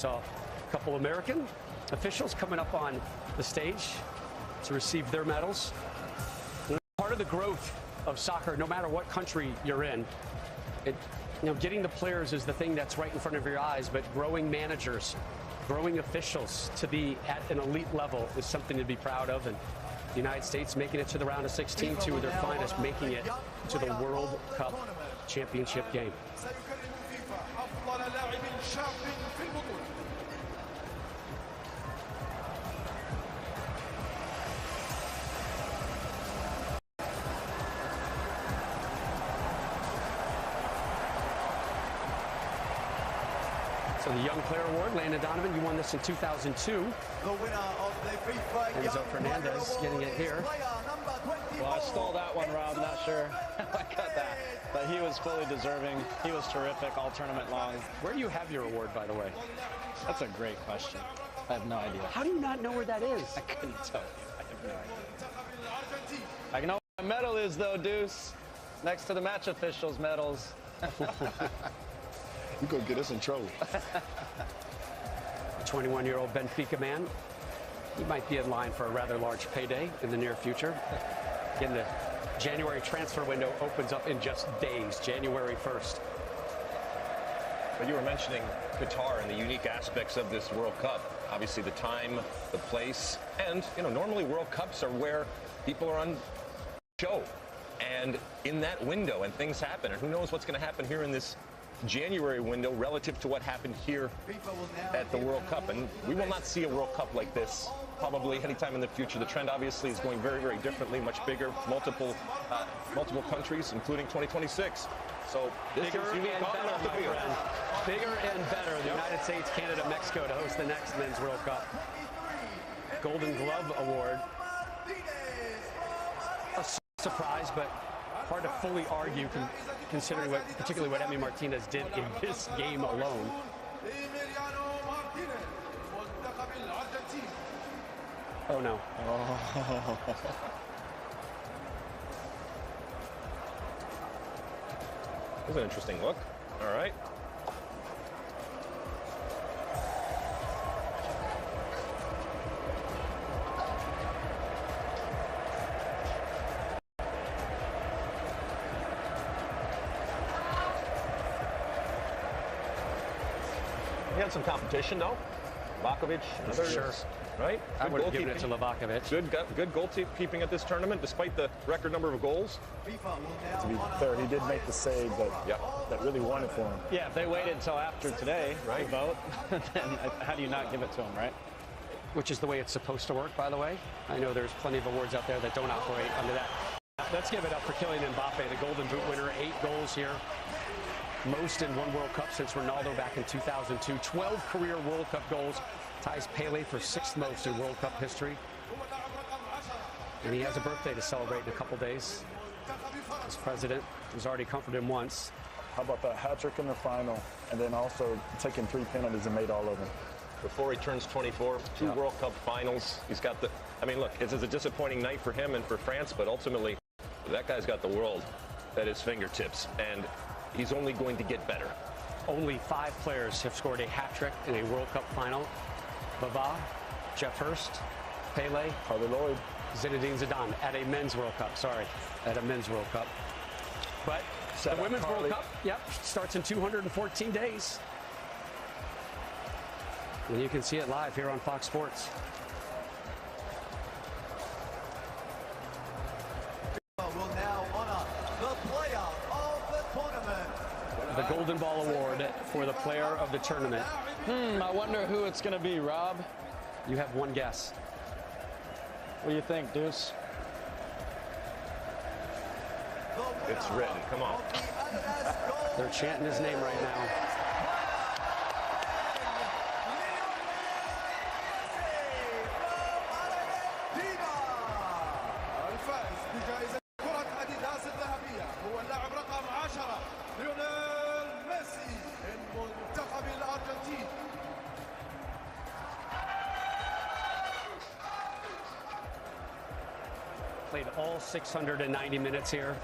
Saw a couple American officials coming up on the stage to receive their medals. Part of the growth of soccer, no matter what country you're in, getting the players is the thing that's right in front of your eyes, but growing managers, growing officials to be at an elite level is something to be proud of. And the United States making it to the round of 16, two of their finest making it to the World Cup championship game. So the Young Player Award, Landon Donovan, you won this in 2002. The winner of the FIFA Enzo Fernandez getting it here. Well, I stole that one, Rob. Not sure I got that. But he was fully deserving. He was terrific all tournament long. Where do you have your award, by the way? That's a great question. I have no idea. How do you not know where that is? I couldn't tell you. I have no idea. I know where my medal is, though, Deuce. Next to the match officials' medals. You gonna get us in trouble. A 21-year-old Benfica man. He might be in line for a rather large payday in the near future. Again, the January transfer window opens up in just days, January 1st. But you were mentioning Qatar and the unique aspects of this World Cup. Obviously, the time, the place, and normally World Cups are where people are on show, and in that window, and things happen. And who knows what's going to happen here in this January window relative to what happened here at the World Cup. And we will not see a World Cup like this probably anytime in the future. The trend obviously is going very, very differently, much bigger, multiple countries, including 2026. So this bigger is unique and on and better, off the my field. friend. Bigger and better. The United States, Canada, Mexico to host the next Men's World Cup. Golden Glove Award. A surprise, but hard to fully argue considering particularly what Emi Martinez did in this game alone. Oh, no. Oh. That's an interesting look. All right. He had some competition, though. Lavakovic, Sure. Right? I Good would have given goalkeeping. it to Lavakovic. Good goalkeeping at this tournament, despite the record number of goals. To be fair, he did make the save that really won it for him. Yeah, if they waited until after today to vote, then how do you not give it to him, right? Which is the way it's supposed to work, by the way. I know there's plenty of awards out there that don't operate under that. Let's give it up for Kylian Mbappe, the Golden Boot winner. 8 goals here. Most in one World Cup since Ronaldo back in 2002. 12 career World Cup goals. Ties Pele for 6th most in World Cup history. And he has a birthday to celebrate in a couple days. His president has already comforted him once. How about that hat trick in the final, and then also taking 3 penalties and made all of them. Before he turns 24, 2 World Cup finals. He's got the, I mean, look, it's a disappointing night for him and for France, but ultimately, that guy's got the world at his fingertips, and he's only going to get better. Only 5 players have scored a hat trick in a World Cup final. Bava, Jeff Hurst, Pele, Harvey Lloyd, Zinedine Zidane at a Men's World Cup. Sorry, at a Men's World Cup. But the Women's World Cup, starts in 214 days. And you can see it live here on Fox Sports. Will now honor the player of the tournament. The Golden Ball Award for the player of the tournament. I wonder who it's going to be, Rob. You have one guess. What do you think, Deuce? It's written. Come on. They're chanting his name right now. Played all 690 minutes here.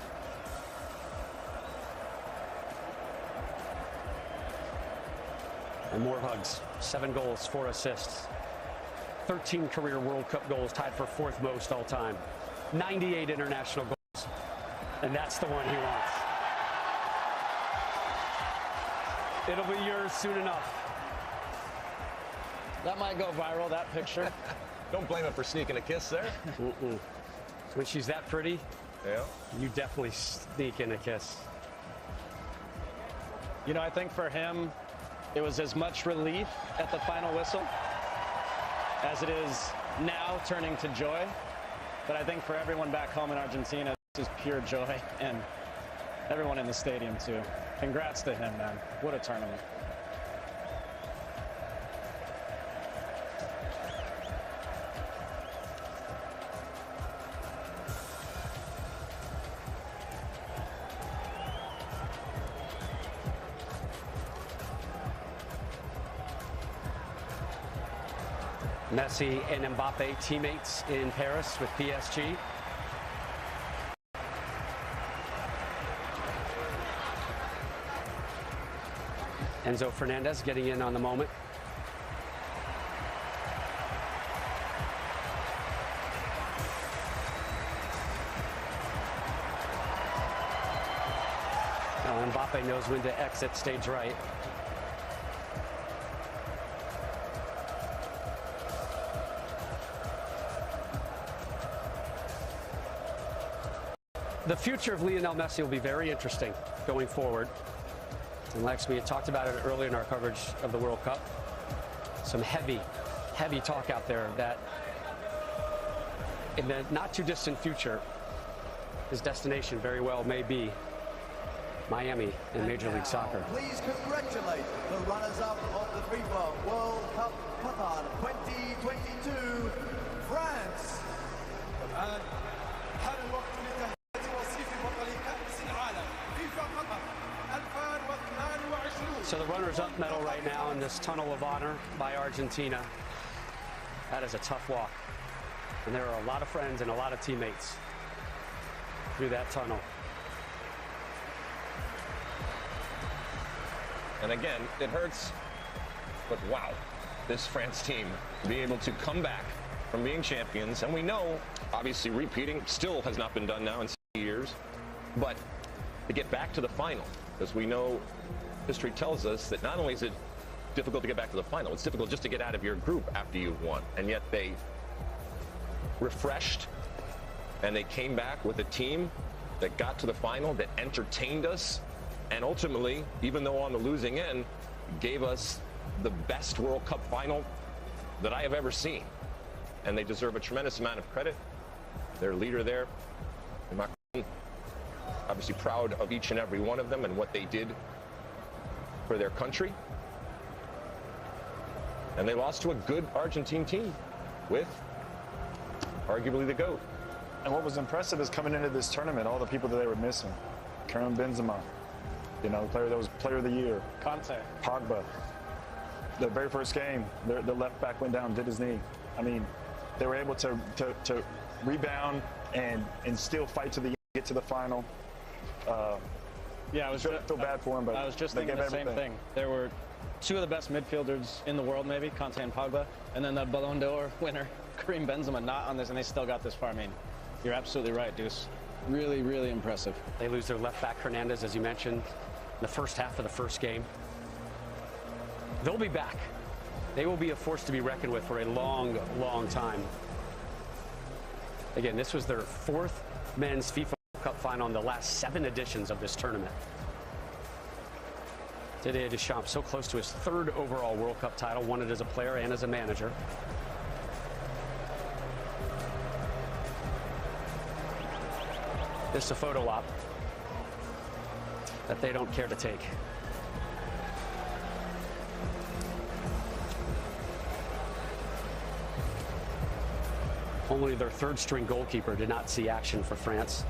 And more hugs. 7 goals, 4 assists. 13 career World Cup goals, tied for 4th most all time. 98 international goals. And that's the one he wants. It'll be yours soon enough. That might go viral, that picture. Don't blame him for sneaking a kiss there. When she's that pretty, Yeah. you definitely sneak in a kiss. You know, I think for him, it was as much relief at the final whistle as it is now turning to joy. But I think for everyone back home in Argentina, this is pure joy, and everyone in the stadium too. Congrats to him, man. What a tournament. Messi and Mbappe teammates in Paris with PSG. Enzo Fernandez getting in on the moment. Now Mbappe knows when to exit stage right. The future of Lionel Messi will be very interesting going forward. And Lex, we had talked about it earlier in our coverage of the World Cup. Some heavy talk out there that in the not too distant future, his destination very well may be Miami in Major League Soccer. Please congratulate the runners-up of the FIFA World Cup Qatar 2022, France. So the runners-up medal right now in this tunnel of honor by Argentina. That is a tough walk. And there are a lot of friends and a lot of teammates through that tunnel. And again, it hurts, but wow, this France team being able to come back from being champions, and we know, obviously repeating still has not been done now in 6 years, but to get back to the final, because we know history tells us that not only is it difficult to get back to the final, it's difficult just to get out of your group after you've won, and yet they refreshed, and they came back with a team that got to the final, that entertained us, and ultimately, even though on the losing end, gave us the best World Cup final that I have ever seen. And they deserve a tremendous amount of credit. Their leader there, Macron, obviously proud of each and every one of them and what they did for their country. And they lost to a good Argentine team with arguably the GOAT. And what was impressive is coming into this tournament, all the people that they were missing. Karim Benzema, you know, the player that was player of the year. Conte. Pogba. The very first game, the left back went down, did his knee. I mean, they were able to rebound and still fight to the get to the final. Yeah, I was feel bad for him, but I was just thinking the same thing. There were 2 of the best midfielders in the world, maybe, Conte and Pogba, and then the Ballon d'Or winner, Karim Benzema, not on this, and they still got this far. I mean, you're absolutely right, Deuce. Really, really impressive. They lose their left back, Hernandez, as you mentioned, in the first half of the first game. They'll be back. They will be a force to be reckoned with for a long, long time. Again, this was their 4th men's FIFA World Cup final in the last 7 editions of this tournament. Didier Deschamps so close to his 3rd overall World Cup title, won it as a player and as a manager. This is a photo op that they don't care to take. Only their 3rd string goalkeeper did not see action for France.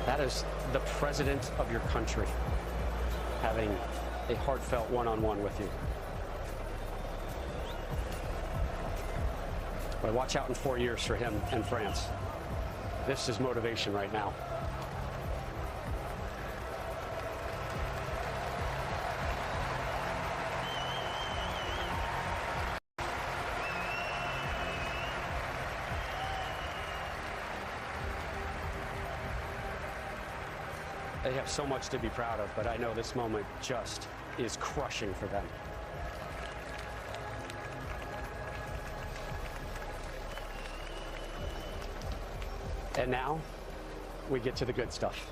That is the president of your country having a heartfelt one-on-one with you. But watch out in 4 years for him and France. This is motivation right now. They have so much to be proud of, but I know this moment just is crushing for them. And now we get to the good stuff.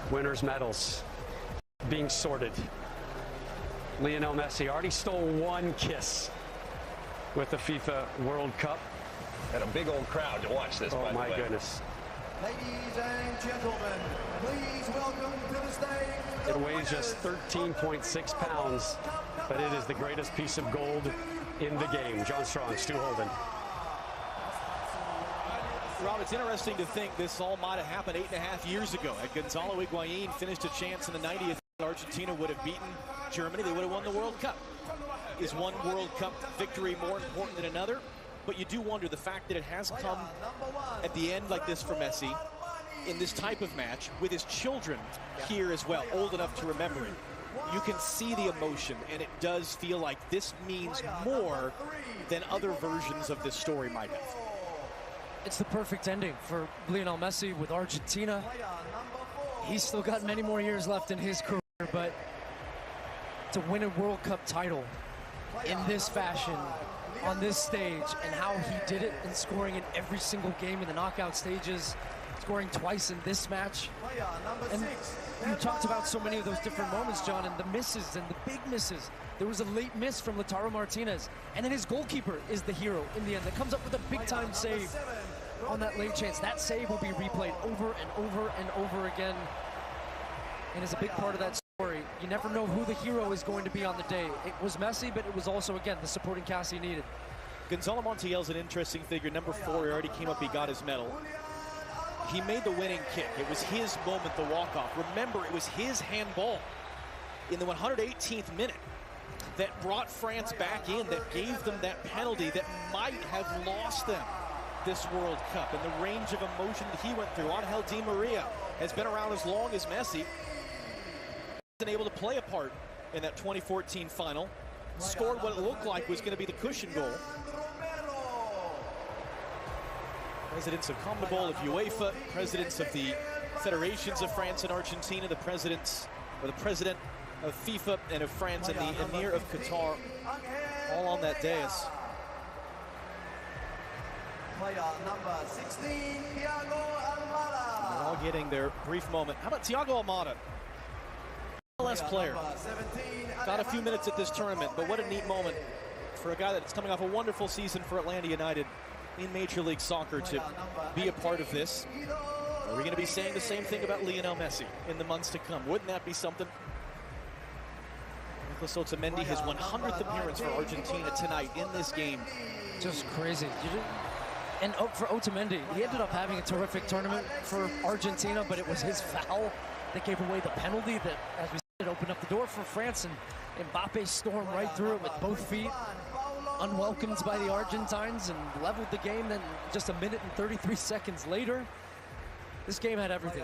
Winners' medals being sorted. Lionel Messi already stole one kiss with the FIFA World Cup. And a big old crowd to watch this, by the way. Oh, my goodness. Ladies and gentlemen, please welcome to the stage. It weighs just 13.6 pounds, but it is the greatest piece of gold in the game. John Strong, Stu Holden. Rob, it's interesting to think this all might have happened 8.5 years ago. Had Gonzalo Higuain finished a chance in the 90th, Argentina would have beaten Germany. They would have won the World Cup. Is one World Cup victory more important than another? But you do wonder the fact that it has come at the end like this for Messi in this type of match with his children here as well, old enough to remember it. You can see the emotion, and it does feel like this means more than other versions of this story might have. It's the perfect ending for Lionel Messi with Argentina. He's still got many more years left in his career, but to win a World Cup title in this fashion, on this stage, and how he did it in scoring in every single game in the knockout stages, scoring twice in this match. And you talked about so many of those different moments, John, and the misses and the big misses. There was a late miss from Lautaro Martinez, and then his goalkeeper is the hero in the end that comes up with a big-time save on that late chance. That save will be replayed over and over and over again, and is a big part of that story. You never know who the hero is going to be on the day. It was Messi, but it was also, again, the supporting cast he needed. Gonzalo Montiel's an interesting figure. Number 4, he already came up, he got his medal. He made the winning kick. It was his moment, the walk-off. Remember, it was his handball in the 118th minute that brought France back in, that gave them that penalty that might have lost them this World Cup. And the range of emotion that he went through. Angel Di Maria has been around as long as Messi. Wasn't able to play a part in that 2014 final. Scored what it looked like was going to be the cushion goal. Presidents of CONMEBOL, of UEFA, presidents of the federations of France and Argentina, the president of FIFA and of France, and the Emir of Qatar, all on that dais. Player number 16, Thiago Almada. They're all getting their brief moment. How about Thiago Almada? MLS player. Got a few minutes at this tournament, but what a neat moment for a guy that's coming off a wonderful season for Atlanta United in Major League Soccer to be a part of this. Are we going to be saying the same thing about Lionel Messi in the months to come? Wouldn't that be something? Nicolas Otamendi, his 100th appearance for Argentina tonight in this game. Just crazy. And for Otamendi, he ended up having a terrific tournament for Argentina, but it was his foul that gave away the penalty that, as we said, opened up the door for France, and Mbappe stormed right through it with both feet, unwelcomed by the Argentines, and leveled the game. Then just a minute and 33 seconds later, this game had everything.